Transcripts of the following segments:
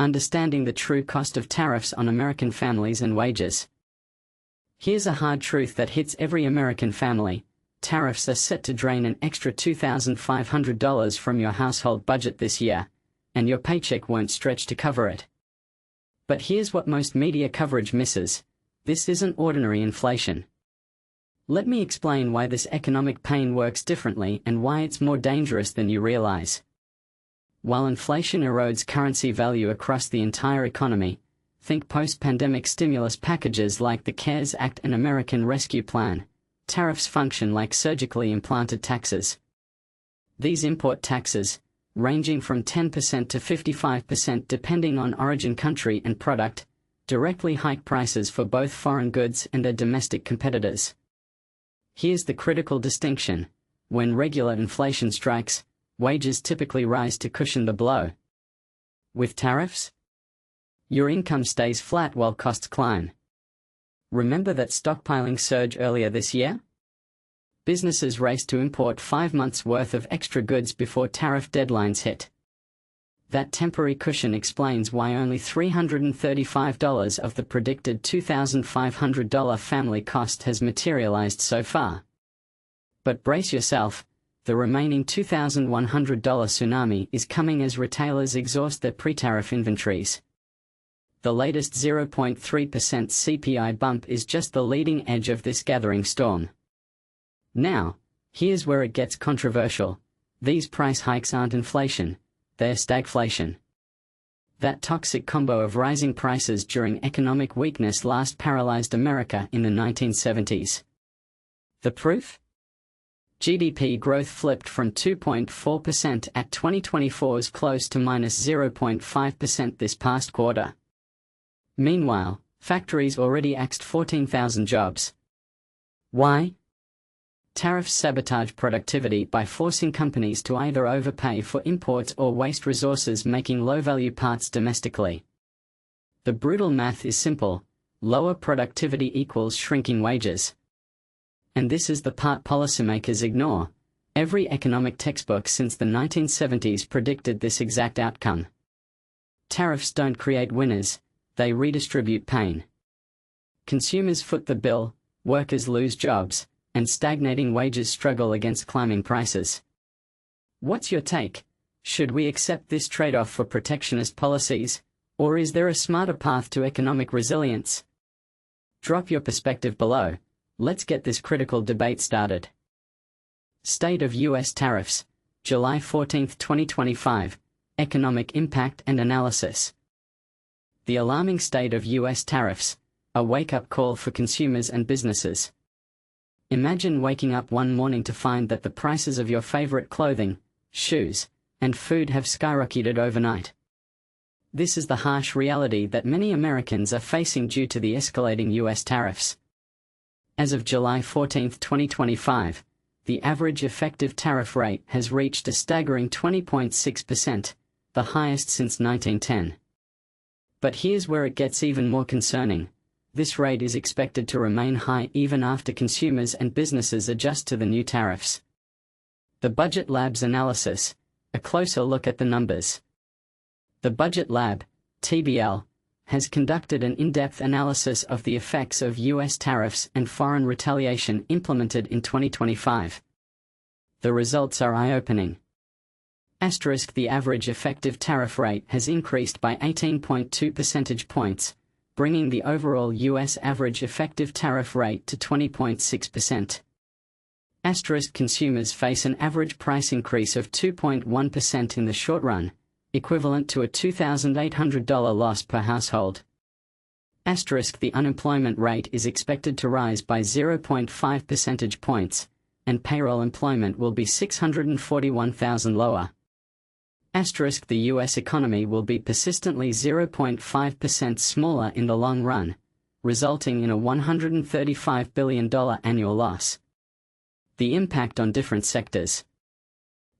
Understanding the true cost of tariffs on American families and wages. Here's a hard truth that hits every American family. Tariffs are set to drain an extra $2,500 from your household budget this year, and your paycheck won't stretch to cover it. But here's what most media coverage misses. This isn't ordinary inflation. Let me explain why this economic pain works differently and why it's more dangerous than you realize. While inflation erodes currency value across the entire economy, think post-pandemic stimulus packages like the CARES Act and American Rescue Plan, tariffs function like surgically implanted taxes. These import taxes, ranging from 10% to 55% depending on origin country and product, directly hike prices for both foreign goods and their domestic competitors. Here's the critical distinction. When regular inflation strikes, wages typically rise to cushion the blow. With tariffs, your income stays flat while costs climb. Remember that stockpiling surge earlier this year? Businesses raced to import 5 months' worth of extra goods before tariff deadlines hit. That temporary cushion explains why only $335 of the predicted $2,500 family cost has materialized so far. But brace yourself, the remaining $2,100 tsunami is coming as retailers exhaust their pre-tariff inventories. The latest 0.3% CPI bump is just the leading edge of this gathering storm. Now, here's where it gets controversial. These price hikes aren't inflation, they're stagflation. That toxic combo of rising prices during economic weakness last paralyzed America in the 1970s. The proof? GDP growth flipped from 2.4% at 2024's close to minus 0.5% this past quarter. Meanwhile, factories already axed 14,000 jobs. Why? Tariffs sabotage productivity by forcing companies to either overpay for imports or waste resources making low-value parts domestically. The brutal math is simple: lower productivity equals shrinking wages. And this is the part policymakers ignore. Every economic textbook since the 1970s predicted this exact outcome. Tariffs don't create winners, they redistribute pain. Consumers foot the bill, workers lose jobs, and stagnating wages struggle against climbing prices. What's your take? Should we accept this trade-off for protectionist policies, or is there a smarter path to economic resilience? Drop your perspective below. Let's get this critical debate started. State of U.S. Tariffs, July 14, 2025, Economic Impact and Analysis. The alarming state of U.S. tariffs, a wake-up call for consumers and businesses. Imagine waking up one morning to find that the prices of your favorite clothing, shoes, and food have skyrocketed overnight. This is the harsh reality that many Americans are facing due to the escalating U.S. tariffs. As of July 14, 2025, the average effective tariff rate has reached a staggering 20.6%, the highest since 1910. But here's where it gets even more concerning. This rate is expected to remain high even after consumers and businesses adjust to the new tariffs. The Budget Lab's analysis, a closer look at the numbers. The Budget Lab, TBL, has conducted an in-depth analysis of the effects of U.S. tariffs and foreign retaliation implemented in 2025. The results are eye-opening. The average effective tariff rate has increased by 18.2 percentage points, bringing the overall U.S. average effective tariff rate to 20.6%. Consumers face an average price increase of 2.1% in the short run, equivalent to a $2,800 loss per household. The unemployment rate is expected to rise by 0.5 percentage points, and payroll employment will be 641,000 lower. The U.S. economy will be persistently 0.5% smaller in the long run, resulting in a $135 billion annual loss. The impact on different sectors.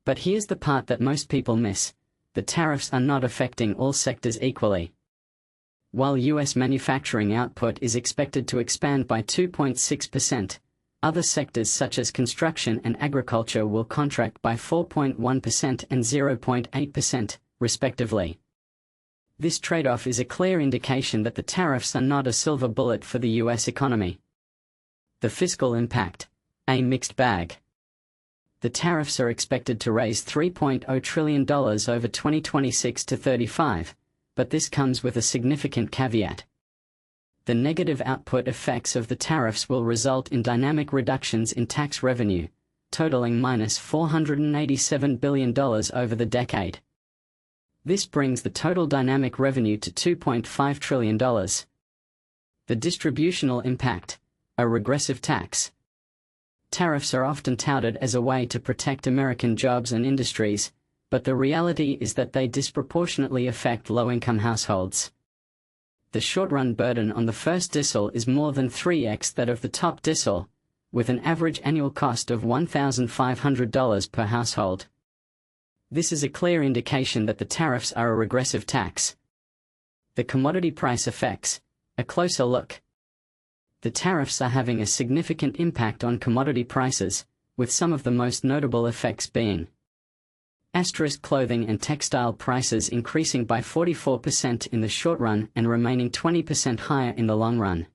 But here's the part that most people miss: the tariffs are not affecting all sectors equally. While U.S. manufacturing output is expected to expand by 2.6%, other sectors such as construction and agriculture will contract by 4.1% and 0.8%, respectively. This trade-off is a clear indication that the tariffs are not a silver bullet for the US economy. The fiscal impact: a mixed bag. The tariffs are expected to raise $3.0 trillion over 2026 to 35, but this comes with a significant caveat. The negative output effects of the tariffs will result in dynamic reductions in tax revenue, totaling minus $487 billion over the decade. This brings the total dynamic revenue to $2.5 trillion. The distributional impact: a regressive tax. Tariffs are often touted as a way to protect American jobs and industries, but the reality is that they disproportionately affect low-income households. The short-run burden on the first decile is more than 3x that of the top decile, with an average annual cost of $1,500 per household. This is a clear indication that the tariffs are a regressive tax. The commodity price effects: a closer look. The tariffs are having a significant impact on commodity prices, with some of the most notable effects being: clothing and textile prices increasing by 44% in the short run and remaining 20% higher in the long run.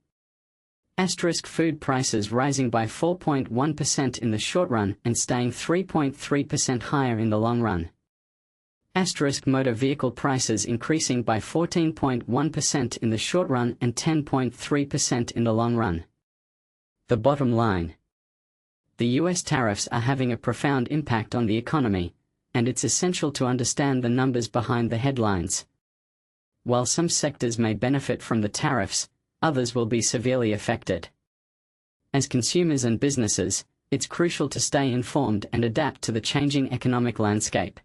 Food prices rising by 4.1% in the short run and staying 3.3% higher in the long run. Motor vehicle prices increasing by 14.1% in the short run and 10.3% in the long run. The bottom line: the US tariffs are having a profound impact on the economy, and it's essential to understand the numbers behind the headlines. While some sectors may benefit from the tariffs, others will be severely affected. As consumers and businesses, it's crucial to stay informed and adapt to the changing economic landscape.